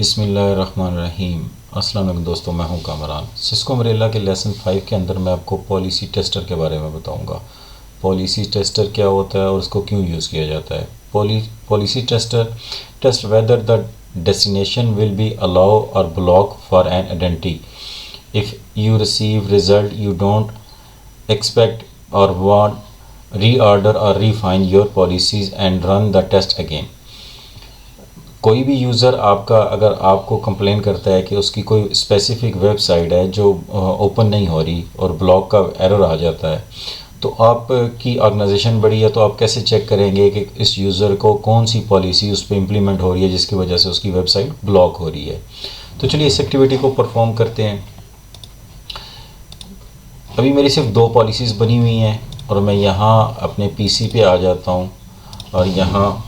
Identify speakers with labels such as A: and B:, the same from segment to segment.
A: बिस्मिल्लाहिर्रहमानिर्रहीम। अस्सलाम वालेकुम दोस्तों, मैं हूं कामरान। सिस्को अम्ब्रेला के लेसन 5 के अंदर मैं आपको पॉलिसी टेस्टर के बारे में बताऊंगा। पॉलिसी टेस्टर क्या होता है और उसको क्यों यूज़ किया जाता है। Policy tester test whether the destination will be allow or block for an identity if you receive result you don't expect or want reorder or refine your policies and run the test again। कोई भी user आपका अगर आपको complain करता है कि उसकी कोई स्पेसिफिक वेबसाइट है जो ओपन नहीं हो रही और ब्लॉक का एरर आ जाता है, तो आपकी ऑर्गेनाइजेशन बड़ी है तो आप कैसे चेक करेंगे कि इस यूज़र को कौन सी पॉलिसी उस पर इम्प्लीमेंट हो रही है जिसकी वजह से उसकी वेबसाइट ब्लॉक हो रही है। तो चलिए इस एक्टिविटी को परफॉर्म करते हैं। अभी मेरी सिर्फ 2 पॉलिसीज़ बनी हुई हैं और मैं यहाँ अपने पीसी पे आ जाता हूँ और यहाँ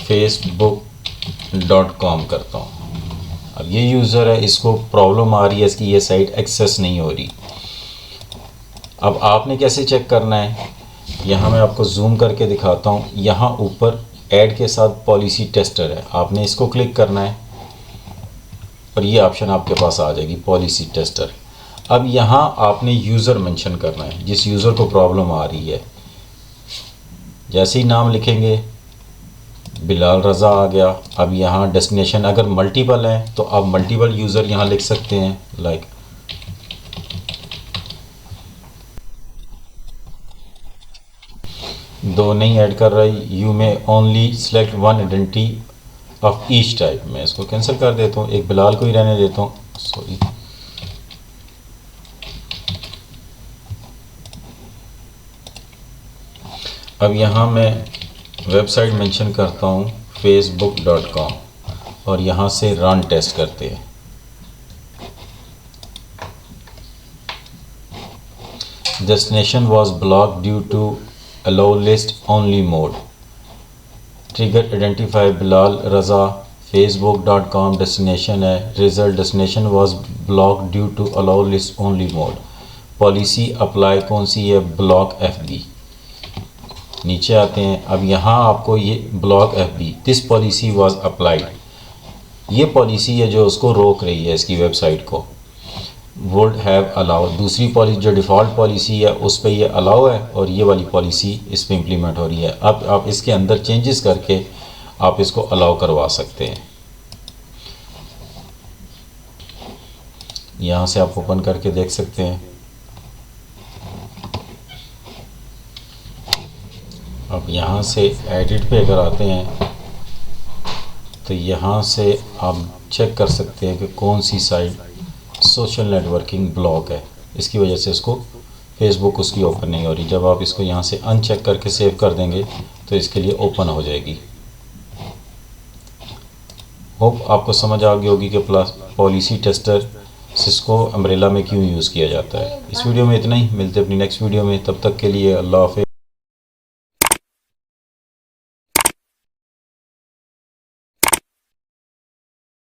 A: facebook.com करता हूँ। अब ये यूज़र है, इसको प्रॉब्लम आ रही है, इसकी ये साइट एक्सेस नहीं हो रही। अब आपने कैसे चेक करना है, यहाँ मैं आपको जूम करके दिखाता हूँ। यहाँ ऊपर ऐड के साथ पॉलिसी टेस्टर है, आपने इसको क्लिक करना है और ये ऑप्शन आपके पास आ जाएगी पॉलिसी टेस्टर। अब यहाँ आपने यूज़र मेंशन करना है जिस यूज़र को प्रॉब्लम आ रही है। जैसे ही नाम लिखेंगे बिलाल रज़ा आ गया। अब यहाँ डेस्टिनेशन अगर मल्टीपल हैं तो आप मल्टीपल यूज़र यहाँ लिख सकते हैं, लाइक दो नहीं ऐड कर रही। यू में only select one identity of each type. मैं इसको कैंसिल कर देता हूँ, एक बिलाल को ही रहने देता हूँ, सॉरी। अब यहाँ मैं वेबसाइट मेंशन करता हूँ facebook.com और यहाँ से रन टेस्ट करते हैं। Destination was block due to allow list only mode. Trigger identify Bilal Raza. facebook.com destination है। Result destination was block due to allow list only mode. Policy apply कौन सी है, ब्लॉक FB। नीचे आते हैं। अब यहाँ आपको ये block FB this policy was applied, ये पॉलिसी है जो उसको रोक रही है, इसकी वेबसाइट को। वुड हैव अलाउ, दूसरी पॉलिसी जो डिफ़ॉल्ट पॉलिसी है उस पर ये अलाउ है और ये वाली पॉलिसी इस पर इम्प्लीमेंट हो रही है। अब आप इसके अंदर चेंजेस करके आप इसको अलाउ करवा सकते हैं। यहाँ से आप ओपन करके देख सकते हैं। अब यहाँ से एडिट पे अगर आते हैं तो यहाँ से आप चेक कर सकते हैं कि कौन सी साइट सोशल नेटवर्किंग ब्लॉक है, इसकी वजह से इसको फेसबुक उसकी ओपन नहीं हो रही। जब आप इसको यहाँ से अनचेक करके सेव कर देंगे तो इसके लिए ओपन हो जाएगी। होप आपको समझ आ गई होगी कि पॉलिसी टेस्टर सिस्को अम्ब्रेला में क्यों यूज़ किया जाता है। इस वीडियो में इतना ही, मिलते अपनी नेक्स्ट वीडियो में, तब तक के लिए अल्लाह हाफ़िज़।